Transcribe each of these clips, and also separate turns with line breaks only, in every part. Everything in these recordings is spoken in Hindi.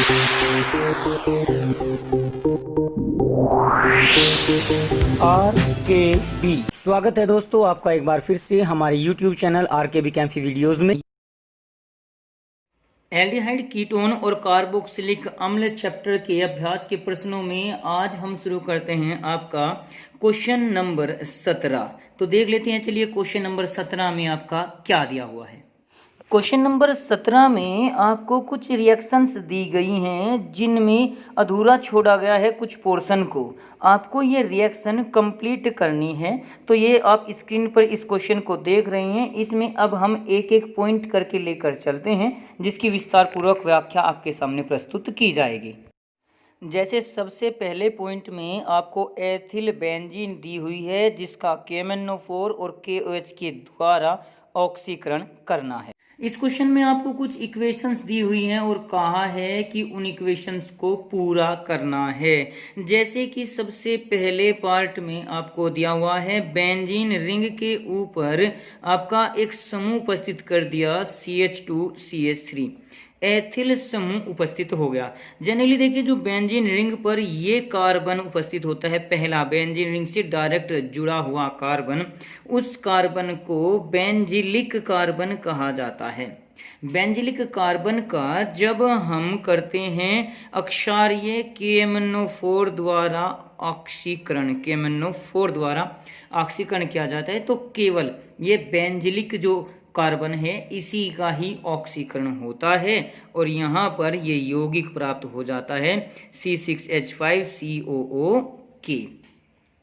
RKB स्वागत है दोस्तों आपका एक बार फिर से हमारे YouTube चैनल RKB कैंफी वीडियोस में। एल्डिहाइड कीटोन और कार्बोक्सिलिक अम्ल चैप्टर के अभ्यास के प्रश्नों में आज हम शुरू करते हैं आपका क्वेश्चन नंबर 17। तो देख लेते हैं, चलिए क्वेश्चन नंबर 17 में आपका क्या दिया हुआ है। क्वेश्चन नंबर 17 में आपको कुछ रिएक्शंस दी गई हैं जिनमें अधूरा छोड़ा गया है कुछ पोर्शन को। आपको ये रिएक्शन कंप्लीट करनी है। तो ये आप स्क्रीन पर इस क्वेश्चन को देख रहे हैं। इसमें अब हम एक एक पॉइंट करके लेकर चलते हैं जिसकी विस्तार पूर्वक व्याख्या आपके सामने प्रस्तुत की जाएगी। जैसे सबसे पहले पॉइंट में आपको एथिल बेंजीन दी हुई है जिसका KMnO4 और KOH के द्वारा ऑक्सीकरण करना है। इस क्वेश्चन में आपको कुछ इक्वेशंस दी हुई हैं और कहा है कि उन इक्वेशंस को पूरा करना है। जैसे कि सबसे पहले पार्ट में आपको दिया हुआ है बेंजीन रिंग के ऊपर आपका एक समूह उपस्थित कर दिया CH2CH3, एथिल समूह उपस्थित हो गया। जनरली देखिए जो बेंजीन रिंग पर ये कार्बन उपस्थित होता है, पहला बेंजीन रिंग से डायरेक्ट जुड़ा हुआ कार्बन, उस कार्बन को बेंजिलिक कार्बन कहा जाता है। बेंजिलिक कार्बन का जब हम करते हैं अक्षारीय KMnO4 द्वारा ऑक्सीकरण, KMnO4 द्वारा ऑक्सीकरण किया जाता है तो केवल ये बेंजिलिक जो कार्बन है इसी का ही ऑक्सीकरण होता है और यहाँ पर ये यौगिक प्राप्त हो जाता है C6H5COO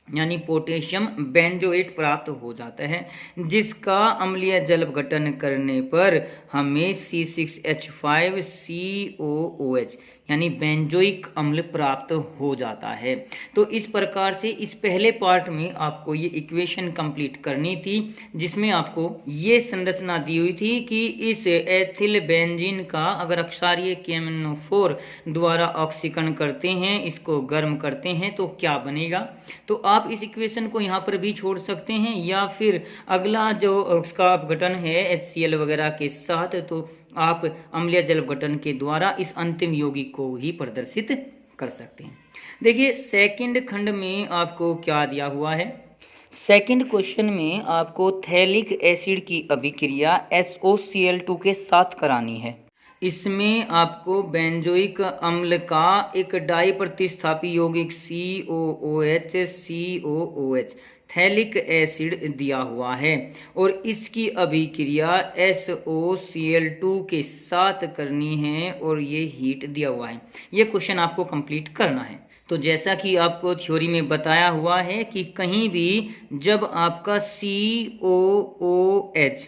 यानी पोटेशियम बेंजोएट प्राप्त हो जाता है, जिसका अम्लीय जल गठन करने पर हमें C6H5COOH यानी बेंजोइक अम्ल प्राप्त हो जाता है। तो इस प्रकार से इस पहले पार्ट में आपको ये इक्वेशन कंप्लीट करनी थी जिसमें आपको ये संरचना दी हुई थी कि इस एथिल बेंजीन का अगर अक्षारीय KMnO4 द्वारा ऑक्सीकरण करते हैं, इसको गर्म करते हैं तो क्या बनेगा। तो आप इस इक्वेशन को यहाँ पर भी छोड़ सकते हैं या फिर अगला जो उसका अपघटन है HCl वगैरह के साथ तो आप अम्लीय जल गठन के द्वारा इस अंतिम यौगिक को ही प्रदर्शित कर सकते हैं। देखिए सेकंड खंड में आपको क्या दिया हुआ है। सेकंड क्वेश्चन में आपको थैलिक एसिड की अभिक्रिया SOCl2 के साथ करानी है। इसमें आपको बेंजोइक अम्ल का एक डाई प्रतिस्थापी यौगिक COOH थैलिक एसिड दिया हुआ है और इसकी अभिक्रिया SOCl2 के साथ करनी है और ये हीट दिया हुआ है। ये क्वेश्चन आपको कंप्लीट करना है। तो जैसा कि आपको थ्योरी में बताया हुआ है कि कहीं भी जब आपका COOH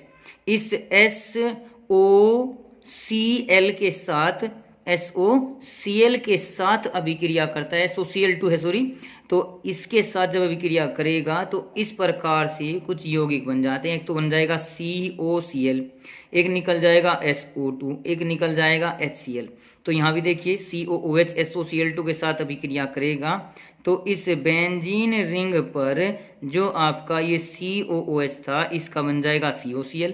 इस SOCl के साथ SOCl के साथ अभिक्रिया करता है, SOCl2 है सॉरी, तो इसके साथ जब अभिक्रिया करेगा तो इस प्रकार से कुछ यौगिक बन जाते हैं। एक तो बन जाएगा COCl, एक निकल जाएगा SO2, एक निकल जाएगा HCl। तो यहाँ भी देखिए COOH SOCl2 के साथ अभिक्रिया करेगा तो इस बेंजीन रिंग पर जो आपका ये COOH था इसका बन जाएगा COCl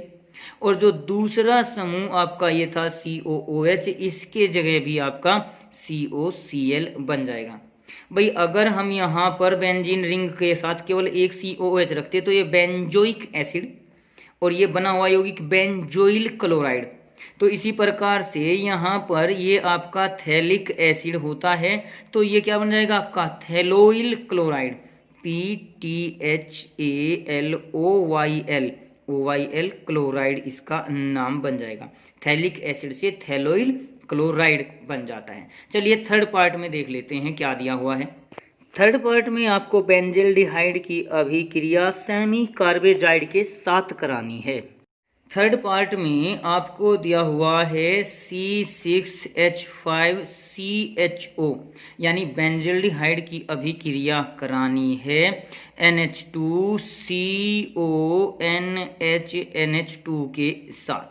और जो दूसरा समूह आपका ये था COOH इसके जगह भी आपका COCl बन जाएगा। भाई अगर हम यहाँ पर बेंजीन रिंग के साथ केवल एक COOH रखते तो ये बेंजोइक एसिड और ये बना हुआ यौगिक बेंजोइल क्लोराइड। तो इसी प्रकार से यहाँ पर ये आपका थैलिक एसिड होता है तो ये क्या बन जाएगा आपका थैलोइल क्लोराइड PTHALOYL क्लोराइड इसका नाम बन जाएगा। थैलिक एसिड से थैलोइल क्लोराइड बन जाता है। चलिए थर्ड पार्ट में देख लेते हैं क्या दिया हुआ है। थर्ड पार्ट में आपको बेंजल्डिहाइड की अभिक्रिया सेमी कार्बेजाइड के साथ करानी है। थर्ड पार्ट में आपको दिया हुआ है C6H5CHO यानी बेंजल्डिहाइड की अभिक्रिया करानी है NH2CONHNH2 के साथ।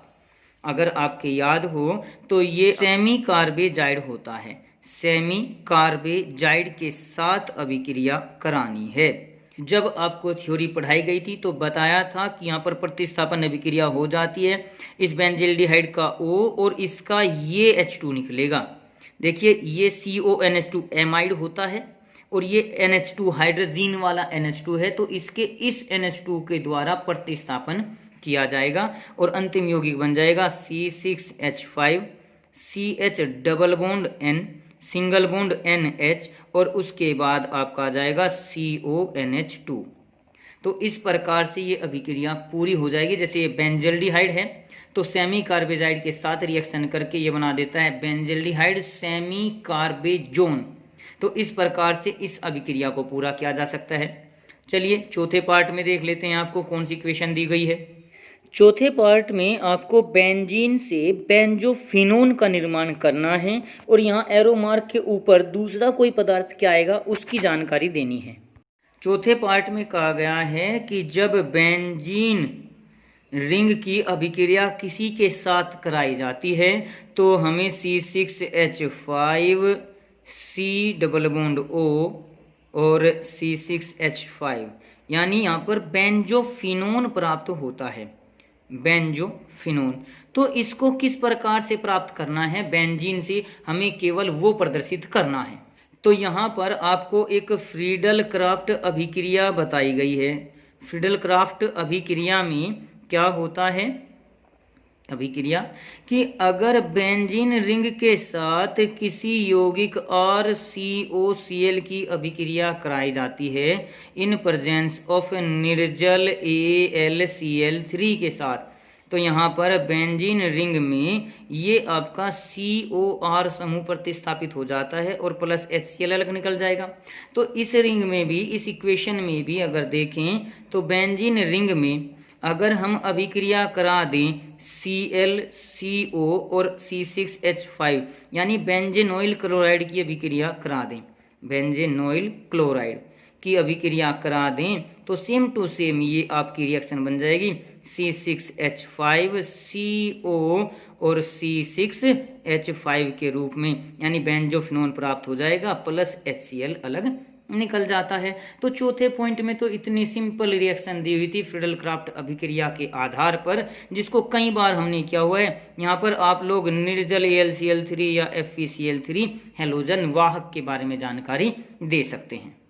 अगर आपके याद हो तो ये सेमी कार्बेजाइड होता है, सेमी कार्बेजाइड के साथ अभिक्रिया करानी है। जब आपको थ्योरी पढ़ाई गई थी तो बताया था कि यहाँ पर प्रतिस्थापन अभिक्रिया हो जाती है, इस बेंजिल्डिहाइड का O और इसका ये H2 निकलेगा। देखिए ये CONH2 एमाइड होता है और ये NH2 हाइड्रोजीन वाला NH2 है, तो इसके इस NH2 के द्वारा प्रतिस्थापन किया जाएगा और अंतिम यौगिक बन जाएगा C6H5 CH double bond N single bond NH और उसके बाद आपका आ जाएगा CONH2। तो इस प्रकार से ये अभिक्रिया पूरी हो जाएगी। जैसे ये बेंजल्डिहाइड है तो सेमी कार्बेजाइड के साथ रिएक्शन करके ये बना देता है बेंजल्डिहाइड सेमी कार्बेजोन। तो इस प्रकार से इस अभिक्रिया को पूरा किया जा सकता है। चलिए चौथे पार्ट में देख लेते हैं आपको कौन सी इक्वेशन दी गई है। चौथे पार्ट में आपको बेंजीन से बेंजोफिनोन का निर्माण करना है और यहाँ एरो मार्क के ऊपर दूसरा कोई पदार्थ क्या आएगा उसकी जानकारी देनी है। चौथे पार्ट में कहा गया है कि जब बेंजीन रिंग की अभिक्रिया किसी के साथ कराई जाती है तो हमें C6H5 C double bond O और C6H5 यानी यहाँ पर बेंजोफिनोन प्राप्त होता है। बेंजोफिनोन तो इसको किस प्रकार से प्राप्त करना है, बेंजीन से हमें केवल वो प्रदर्शित करना है। तो यहाँ पर आपको एक फ्रीडल क्राफ्ट अभिक्रिया बताई गई है। फ्रीडल क्राफ्ट अभिक्रिया में क्या होता है, अभिक्रिया कि अगर बेंजीन रिंग के साथ किसी यौगिक RCOCl की अभिक्रिया कराई जाती है इन प्रेजेंस ऑफ निर्जल AlCl3 के साथ, तो यहाँ पर बेंजीन रिंग में ये आपका COR समूह प्रतिस्थापित हो जाता है और प्लस HCl अलग निकल जाएगा। तो इस रिंग में भी, इस इक्वेशन में भी अगर देखें तो बेंजीन रिंग में अगर हम अभिक्रिया करा दें Cl CO और C6H5 यानी बेंजेनोइल क्लोराइड की अभिक्रिया करा दें, बेंजेनोइल क्लोराइड की अभिक्रिया करा दें तो सेम टू सेम ये आपकी रिएक्शन बन जाएगी C6H5 CO और C6H5 के रूप में, यानी बेंजोफिनोन प्राप्त हो जाएगा प्लस HCl अलग निकल जाता है। तो चौथे पॉइंट में तो इतनी सिंपल रिएक्शन दी हुई थी फ्रीडल क्राफ्ट अभिक्रिया के आधार पर, जिसको कई बार हमने किया हुआ है। यहाँ पर आप लोग निर्जल AlCl3 या FeCl3 हैलोजन वाहक के बारे में जानकारी दे सकते हैं।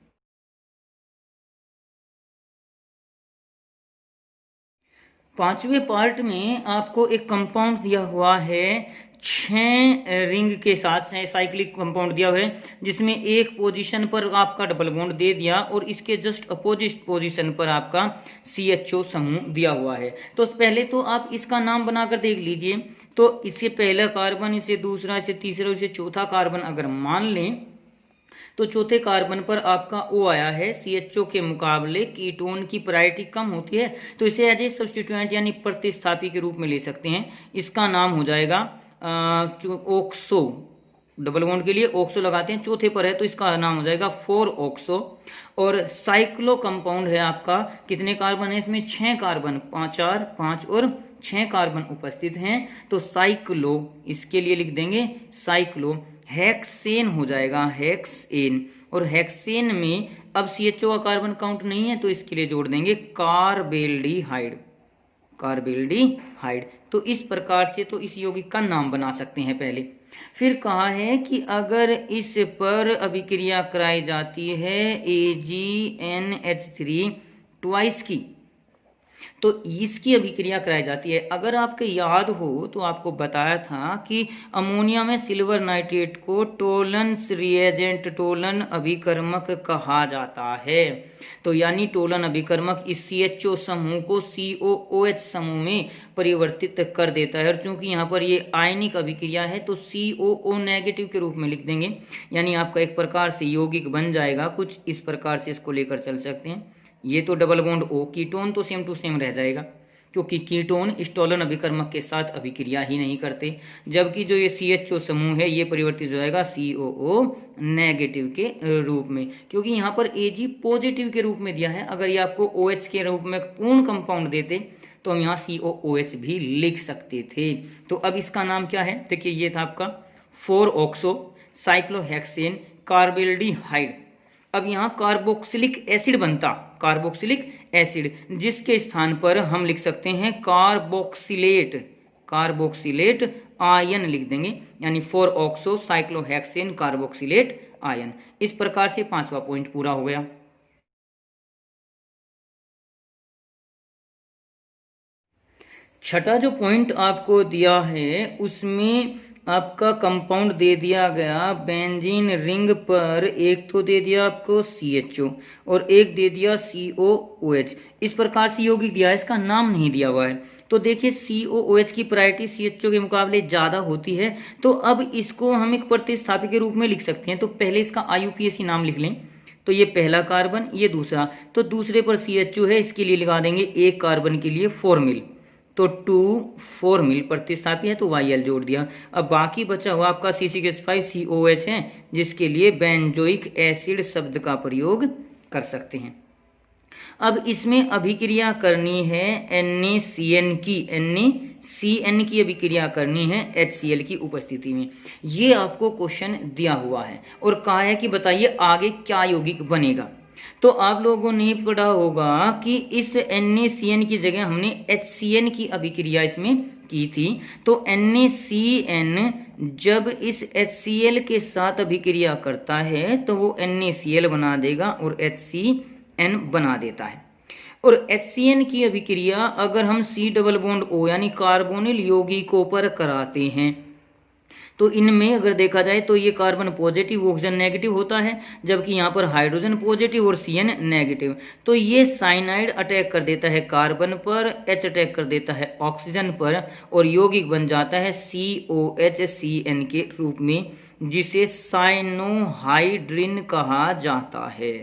पांचवें पार्ट में आपको एक कंपाउंड दिया हुआ है 6 रिंग के साथ साइक्लिक कंपाउंड दिया हुआ है, जिसमें एक पोजीशन पर आपका डबल बॉन्ड दे दिया और इसके जस्ट अपोजिट पोजीशन पर आपका CHO समूह दिया हुआ है। तो पहले तो आप इसका नाम बनाकर देख लीजिए। तो इससे पहला कार्बन, इसे दूसरा, इसे तीसरा, इसे चौथा कार्बन अगर मान लें तो चौथे कार्बन पर आपका O आया है। CHO के मुकाबले कीटोन की प्रायोरिटी कम होती है तो इसे एज ए सब्स्टिट्यूएंट यानी प्रतिस्थापी के रूप में ले सकते हैं। इसका नाम हो जाएगा ऑक्सो, डबल बॉन्ड के लिए ऑक्सो लगाते हैं, चौथे पर है तो इसका नाम हो जाएगा 4-ऑक्सो। और साइक्लो कंपाउंड है आपका, कितने कार्बन है इसमें, 6 कार्बन, 4, 5 और 6 कार्बन उपस्थित हैं तो साइक्लो, इसके लिए लिख देंगे साइक्लो। हेक्सेन हो जाएगा, हेक्सेन, और हेक्सेन में अब CHO का कार्बन काउंट नहीं है तो इसके लिए जोड़ देंगे कार्बेल्डिहाइड, कार्बेल्डिहाइड। तो इस प्रकार से तो इस यौगिक का नाम बना सकते हैं पहले। फिर कहा है कि अगर इस पर अभिक्रिया कराई जाती है AgNH3 ट्वाइस की तो इसकी अभिक्रिया कराई जाती है। अगर आपको याद हो तो आपको बताया था कि अमोनिया में सिल्वर नाइट्रेट को टोलेंस रिएजेंट, टोलन अभिकर्मक कहा जाता है। तो यानी टोलन अभिकर्मक इस CHO समूह को COOH समूह में परिवर्तित कर देता है। और चूंकि यहाँ पर ये आयनिक अभिक्रिया है तो COO नेगेटिव के रूप में लिख देंगे, यानी आपका एक प्रकार से यौगिक बन जाएगा। कुछ इस प्रकार से इसको लेकर चल सकते हैं। ये तो डबल बॉन्ड O, कीटोन तो सेम टू सेम रह जाएगा क्योंकि कीटोन इस टोलन अभिकर्मक के साथ अभिक्रिया ही नहीं करते, जबकि जो ये CHO समूह है ये परिवर्तित हो जाएगा COO नेगेटिव के रूप में, क्योंकि यहाँ पर Ag पॉजिटिव के रूप में दिया है। अगर ये आपको OH के रूप में पूर्ण कंपाउंड देते तो हम यहाँ COOH भी लिख सकते थे। तो अब इसका नाम क्या है, देखिए ये था आपका 4-ऑक्सो साइक्लोहेक्सेन कार्बेल्डिहाइड। अब यहाँ कार्बोक्सिलिक एसिड बनता, कार्बोक्सिलिक एसिड, जिसके स्थान पर हम लिख सकते हैं कार्बोक्सिलेट, कार्बोक्सिलेट आयन लिख देंगे, यानी 4 ऑक्सो साइक्लोहेक्सेन कार्बोक्सिलेट आयन। इस प्रकार से 5वां पॉइंट पूरा हो गया। छठा जो पॉइंट आपको दिया है उसमें आपका कंपाउंड दे दिया गया बेंजीन रिंग पर, एक तो दे दिया आपको CHO और एक दे दिया COOH। इस प्रकार से यौगिक दिया है, इसका नाम नहीं दिया हुआ है। तो देखिए COOH की प्रायोरिटी CHO के मुकाबले ज़्यादा होती है, तो अब इसको हम एक प्रतिस्थापी के रूप में लिख सकते हैं। तो पहले इसका IUPAC नाम लिख लें, तो ये पहला कार्बन, ये दूसरा, तो दूसरे पर CHO है, इसके लिए लगा देंगे एक कार्बन के लिए 4 मिल, तो 2 4 मिल प्रतिस्थापी है तो YL जोड़ दिया। अब बाकी बचा हुआ आपका C6H5COH है, जिसके लिए बेंजोइक एसिड शब्द का प्रयोग कर सकते हैं। अब इसमें अभिक्रिया करनी है NaCN की अभिक्रिया करनी है HCl की उपस्थिति में। ये आपको क्वेश्चन दिया हुआ है और कहा है कि बताइए आगे क्या यौगिक बनेगा। तो आप लोगों ने पढ़ा होगा कि इस NaCN की जगह हमने HCN की अभिक्रिया इसमें की थी। तो NaCN जब इस HCl के साथ अभिक्रिया करता है तो वो NaCl बना देगा और HCN बना देता है। और HCN की अभिक्रिया अगर हम C डबल बॉन्ड O यानी कार्बोनिल यौगिकों पर कराते हैं तो इनमें अगर देखा जाए तो ये कार्बन पॉजिटिव ऑक्सीजन नेगेटिव होता है, जबकि यहाँ पर हाइड्रोजन पॉजिटिव और CN नेगेटिव। तो ये साइनाइड अटैक कर देता है कार्बन पर, H अटैक कर देता है ऑक्सीजन पर और यौगिक बन जाता है COHCN के रूप में, जिसे साइनोहाइड्रिन कहा जाता है।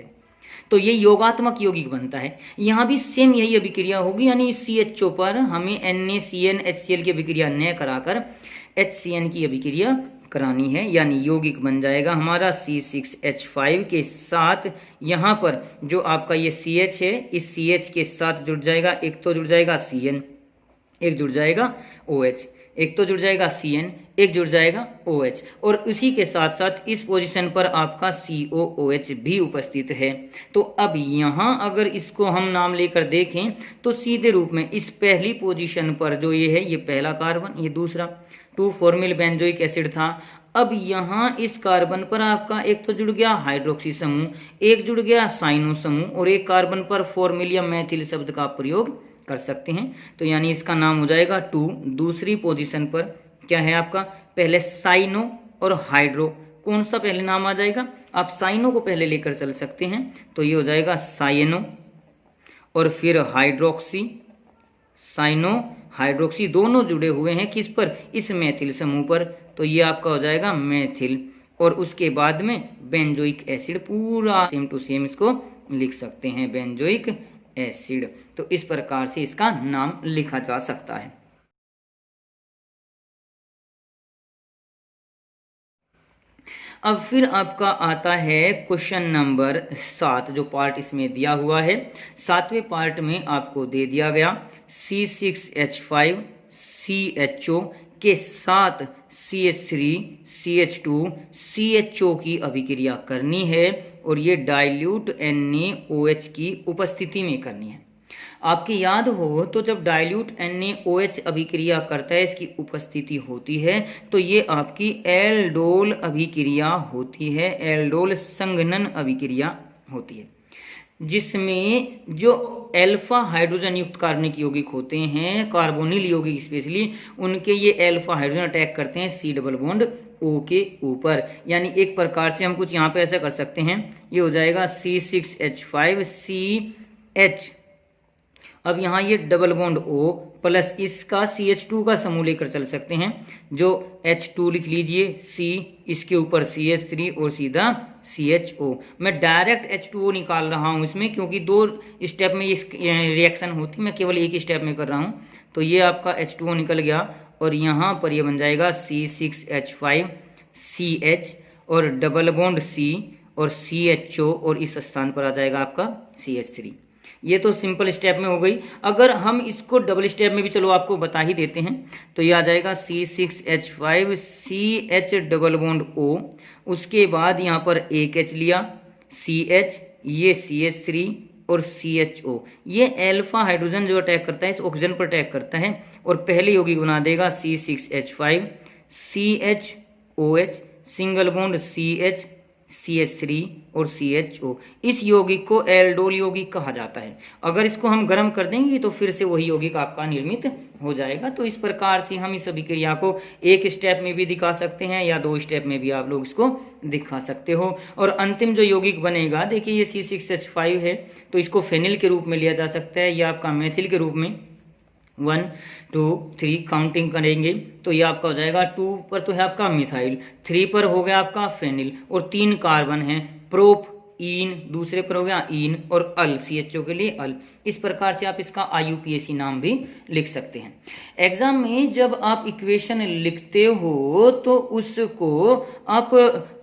तो ये योगात्मक यौगिक बनता है। यहाँ भी सेम यही अभिक्रिया होगी, यानी CHO पर हमें NaCN HCl की अभिक्रिया न कराकर HCN की अभिक्रिया करानी है, यानी यौगिक बन जाएगा हमारा C6H5 के साथ। यहाँ पर जो आपका ये CH है, इस CH के साथ जुड़ जाएगा, एक तो जुड़ जाएगा CN, एक जुड़ जाएगा OH, एक तो जुड़ जाएगा CN, एक जुड़ जाएगा OH, और उसी के साथ साथ इस पोजीशन पर आपका COOH भी उपस्थित है। तो अब यहाँ अगर इसको हम नाम लेकर देखें तो सीधे रूप में इस पहली पोजीशन पर जो ये है, ये पहला कार्बन, ये दूसरा 2 मिल बेंजोइक एसिड था। अब यहाँ इस कार्बन पर आपका एक तो जुड़ गया हाइड्रोक्सी समूह, एक जुड़ गया साइनो समूह और एक कार्बन पर 4 मिल या मैथिल शब्द का प्रयोग कर सकते हैं। तो यानी इसका नाम हो जाएगा 2। दूसरी पोजीशन पर क्या है आपका, पहले साइनो और हाइड्रो, कौन सा पहले नाम आ जाएगा, आप साइनो को पहले लेकर चल सकते हैं, तो ये हो जाएगा साइनो और फिर हाइड्रोक्सी, साइनो हाइड्रोक्सी दोनों जुड़े हुए हैं किस पर, इस मैथिल समूह पर, तो ये आपका हो जाएगा मैथिल। और उसके बाद में बेंजोइक एसिड, पूरा सेम टू सेम इसको लिख सकते हैं बेंजोइक एसिड। तो इस प्रकार से इसका नाम लिखा जा सकता है। अब फिर आपका आता है क्वेश्चन नंबर 7, जो पार्ट इसमें दिया हुआ है। 7वें पार्ट में आपको दे दिया गया C6H5 CHO के साथ CH3 CH2 CHO की अभिक्रिया करनी है और ये डाइल्यूट NaOH की उपस्थिति में करनी है। आपकी याद हो तो जब डाइल्यूट NaOH अभिक्रिया करता है, इसकी उपस्थिति होती है, तो ये आपकी एल्डोल अभिक्रिया होती है, एल्डोल संघनन अभिक्रिया होती है, जिसमें जो अल्फा हाइड्रोजन युक्त कार्बनिक यौगिक होते हैं, कार्बोनिल यौगिक स्पेशली, उनके ये अल्फा हाइड्रोजन अटैक करते हैं C डबल बॉन्ड O के ऊपर। यानी एक प्रकार से हम कुछ यहाँ पे ऐसा कर सकते हैं, ये हो जाएगा C6H5 CH, अब यहाँ ये डबल बॉन्ड O प्लस इसका CH2 का समूह लेकर चल सकते हैं, जो H2 लिख लीजिए, C इसके ऊपर CH3 और सीधा CHO। मैं डायरेक्ट H2O निकाल रहा हूँ इसमें, क्योंकि 2 स्टेप में इस रिएक्शन होती, मैं केवल एक ही स्टेप में कर रहा हूँ। तो ये आपका H2O निकल गया और यहाँ पर ये बन जाएगा C6H5 CH और डबल बॉन्ड C और CHO और इस स्थान पर आ जाएगा आपका CH3। ये तो सिंपल स्टेप में हो गई। अगर हम इसको डबल स्टेप में भी चलो आपको बता ही देते हैं, तो ये आ जाएगा C6H5 CH double bond O, उसके बाद यहाँ पर एक H लिया, CH, ये CH3 और CHO। ये अल्फा हाइड्रोजन जो अटैक करता है इस ऑक्सीजन पर अटैक करता है और पहले यौगिक बना देगा C6H5 CHOH, single bond CH, CH3 और CHO। इस यौगिक को एल्डोल यौगिक कहा जाता है। अगर इसको हम गर्म कर देंगे तो फिर से वही यौगिक आपका निर्मित हो जाएगा। तो इस प्रकार से हम इस अभिक्रिया को एक स्टेप में भी दिखा सकते हैं या 2 स्टेप में भी आप लोग इसको दिखा सकते हो। और अंतिम जो यौगिक बनेगा, देखिए ये C6H5 है, तो इसको फेनिल के रूप में लिया जा सकता है या आपका मेथिल के रूप में। 1 2 3 काउंटिंग करेंगे तो ये आपका हो जाएगा, 2 पर तो है आपका मिथाइल, 3 पर हो गया आपका फेनिल, और 3 कार्बन है प्रोप ईन, दूसरे पर हो गया ईन, और अल CHO के लिए अल। इस प्रकार से आप इसका IUPAC नाम भी लिख सकते हैं। एग्जाम में जब आप इक्वेशन लिखते हो तो उसको आप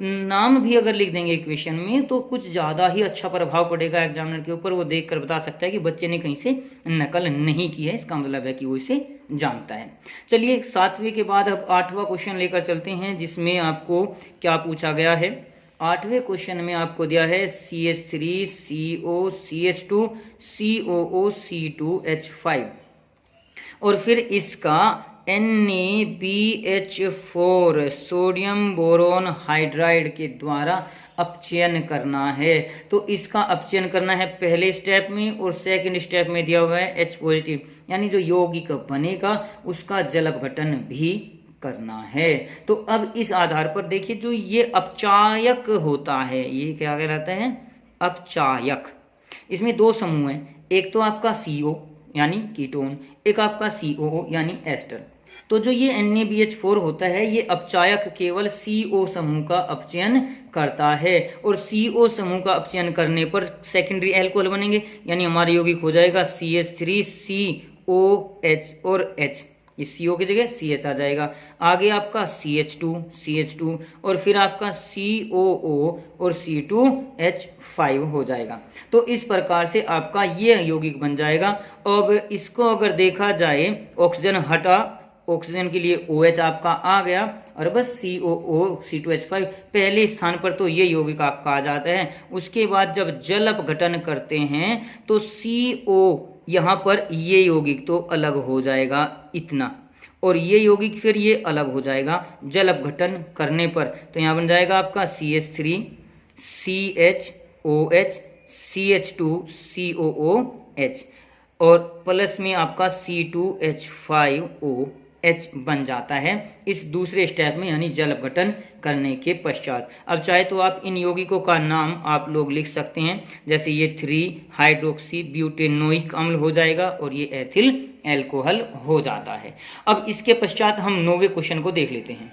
नाम भी अगर लिख देंगे इक्वेशन में तो कुछ ज़्यादा ही अच्छा प्रभाव पड़ेगा एग्जामिनर के ऊपर। वो देख कर बता सकता है कि बच्चे ने कहीं से नकल नहीं की है, इसका मतलब है कि वो इसे जानता है। चलिए 7वें के बाद अब 8वां क्वेश्चन लेकर चलते हैं, जिसमें आपको क्या पूछा गया है। 8वें क्वेश्चन में आपको दिया है CH3 CO CH2 COO C2H5 और फिर इसका NaBH4 सोडियम बोरोन हाइड्राइड के द्वारा अपचयन करना है। तो इसका अपचयन करना है पहले स्टेप में, और सेकंड स्टेप में दिया हुआ है H पॉजिटिव, यानी जो यौगिक बनेगा उसका जल अपघटन भी करना है। तो अब इस आधार पर देखिए, जो ये अपचायक होता है, ये क्या कहलाता है, अपचायक। इसमें 2 समूह हैं, एक तो आपका CO यानी कीटोन, एक आपका COO यानी एस्टर। तो जो ये NaBH4 होता है, ये अपचायक केवल CO समूह का अपचयन करता है, और CO समूह का अपचयन करने पर सेकेंडरी एल्कोहल बनेंगे, यानी हमारा यौगिक हो जाएगा CH3COH और H, इस CO की जगह CH आ जाएगा। आगे आपका CH2 और फिर आपका COO और C2H5 हो जाएगा। तो इस प्रकार से आपका ये यौगिक बन जाएगा। अब इसको अगर देखा जाए, ऑक्सीजन हटा, ऑक्सीजन के लिए OH आपका आ गया, और बस COO C2H5 पहले स्थान पर, तो ये यौगिक आपका आ जाता है। उसके बाद जब जल अपघटन करते हैं तो CO यहाँ पर ये यौगिक तो अलग हो जाएगा इतना, और ये यौगिक फिर ये अलग हो जाएगा जल अपघटन करने पर। तो यहाँ बन जाएगा आपका CH3 CHOH CH2 COOH और प्लस में आपका C2H5OH बन जाता है इस दूसरे स्टेप में, यानी जल अपघटन करने के पश्चात। अब चाहे तो आप इन यौगिकों का नाम आप लोग लिख सकते हैं, जैसे ये 3 हाइड्रोक्सी ब्यूटेनोइक अम्ल हो जाएगा और ये एथिल एल्कोहल हो जाता है। अब इसके पश्चात हम 9वें क्वेश्चन को देख लेते हैं।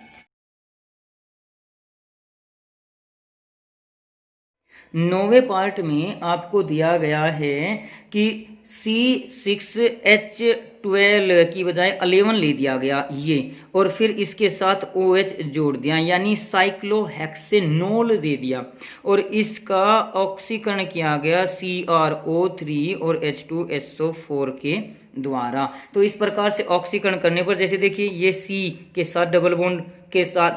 9वें पार्ट में आपको दिया गया है कि C6H12 की बजाय 11 ले दिया गया ये, और फिर इसके साथ OH जोड़ दिया, यानी साइक्लोहेक्सेनोल दे दिया, और इसका ऑक्सीकरण किया गया CrO3 और H2SO4 के द्वारा। तो इस प्रकार से ऑक्सीकरण करने पर, जैसे देखिए ये C के साथ डबल बॉन्ड के साथ,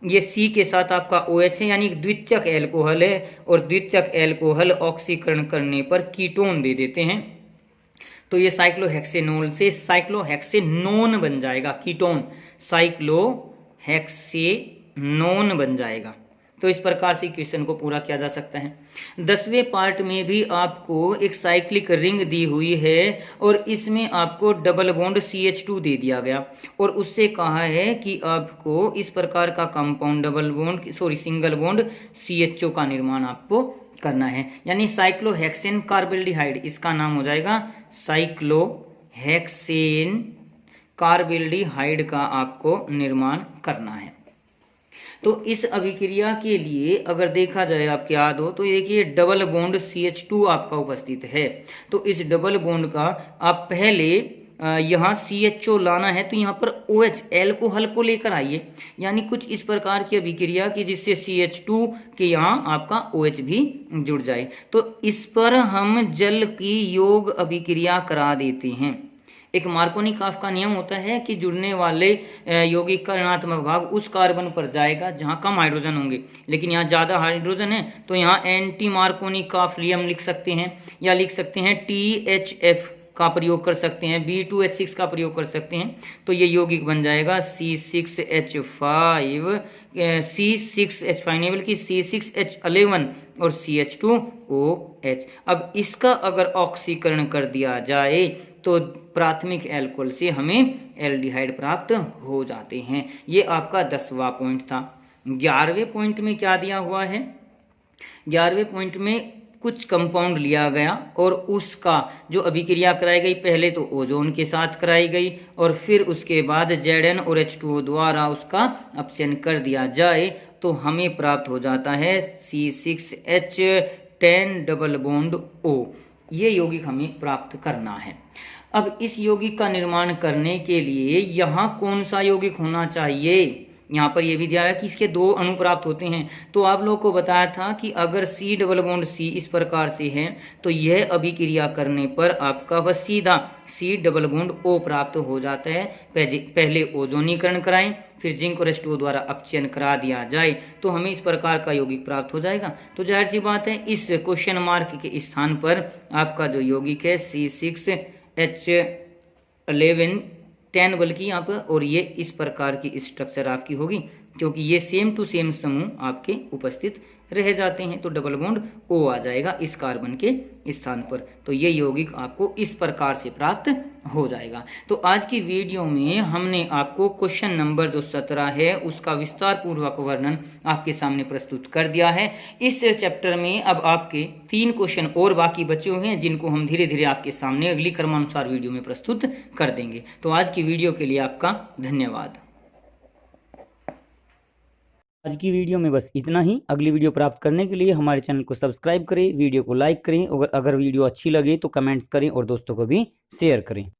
ये C के साथ आपका OH है, यानी द्वितीयक एल्कोहल है, और द्वितीयक एल्कोहल ऑक्सीकरण करने पर कीटोन दे देते हैं। तो ये साइक्लोहेक्सेनोल से साइक्लोहेक्सेनोन बन जाएगा, कीटोन साइक्लोहेक्सेनोन बन जाएगा। तो इस प्रकार से क्वेश्चन को पूरा किया जा सकता है। 10वें पार्ट में भी आपको एक साइक्लिक रिंग दी हुई है, और इसमें आपको डबल बॉन्ड CH2 दे दिया गया, और उससे कहा है कि आपको इस प्रकार का कंपाउंड सिंगल बॉन्ड CHO का निर्माण आपको करना है, यानी साइक्लोहेक्सेन कार्बेल्डिहाइड, इसका नाम हो जाएगा साइक्लोहेक्सेन कार्बेल्डिहाइड का आपको निर्माण करना है। तो इस अभिक्रिया के लिए अगर देखा जाए, आपके याद हो तो देखिए डबल बॉन्ड CH2 आपका उपस्थित है। तो इस डबल बॉन्ड का आप पहले यहाँ CHO लाना है, तो यहाँ पर OH एल्कोहल को लेकर आइए, यानी कुछ इस प्रकार की अभिक्रिया की जिससे CH2 के यहाँ आपका OH भी जुड़ जाए। तो इस पर हम जल की योग अभिक्रिया करा देते हैं। एक मार्कोनिकॉफ का नियम होता है कि जुड़ने वाले यौगिक का ऋणात्मक भाग उस कार्बन पर जाएगा जहां कम हाइड्रोजन होंगे, लेकिन यहाँ ज्यादा हाइड्रोजन है, तो यहाँ एंटी मार्कोनिकॉफ नियम लिख सकते हैं, या लिख सकते हैं THF का प्रयोग कर सकते हैं, B2H6 का प्रयोग कर सकते हैं, तो ये यौगिक बन जाएगा C6H5 C6H5 नहीं बल्कि C6H11 और CH2OH। अब इसका अगर ऑक्सीकरण कर दिया जाए तो प्राथमिक एल्कोहल से हमें एल्डिहाइड प्राप्त हो जाते हैं। ये आपका 10वां पॉइंट था। 11वें पॉइंट में क्या दिया हुआ है? 11वें पॉइंट में कुछ कंपाउंड लिया गया और उसका जो अभिक्रिया कराई गई, पहले तो ओजोन के साथ कराई गई और फिर उसके बाद Zn और H2O द्वारा उसका अपचयन कर दिया जाए तो हमें प्राप्त हो जाता है C6H10 डबल बॉन्ड O। ये यौगिक हमें प्राप्त करना है। अब इस यौगिक का निर्माण करने के लिए यहाँ कौन सा यौगिक होना चाहिए? यहाँ पर यह भी दिया है कि इसके 2 अणु प्राप्त होते हैं। तो आप लोगों को बताया था कि अगर C डबल बॉन्ड C इस प्रकार से है तो यह अभिक्रिया करने पर आपका वह सीधा C डबल बॉन्ड O प्राप्त हो जाता है। पहले ओजोनीकरण कराएं, फिर जिंक और H2O द्वारा अपचयन करा दिया जाए तो हमें इस प्रकार का यौगिक प्राप्त हो जाएगा। तो जाहिर सी बात है इस क्वेश्चन मार्क के स्थान पर आपका जो यौगिक है C6H11 10 बल्कि यहाँ पर, और ये इस प्रकार की स्ट्रक्चर आपकी होगी क्योंकि ये सेम टू सेम समूह आपके उपस्थित रह जाते हैं, तो डबल बॉन्ड O आ जाएगा इस कार्बन के स्थान पर। तो ये यौगिक आपको इस प्रकार से प्राप्त हो जाएगा। तो आज की वीडियो में हमने आपको क्वेश्चन नंबर जो 17 है उसका विस्तार पूर्वक वर्णन आपके सामने प्रस्तुत कर दिया है। इस चैप्टर में अब आपके 3 क्वेश्चन और बाकी बचे हुए हैं जिनको हम धीरे धीरे आपके सामने अगली क्रमानुसार वीडियो में प्रस्तुत कर देंगे। तो आज की वीडियो के लिए आपका धन्यवाद। आज की वीडियो में बस इतना ही। अगली वीडियो प्राप्त करने के लिए हमारे चैनल को सब्सक्राइब करें, वीडियो को लाइक करें और अगर वीडियो अच्छी लगे तो कमेंट्स करें और दोस्तों को भी शेयर करें।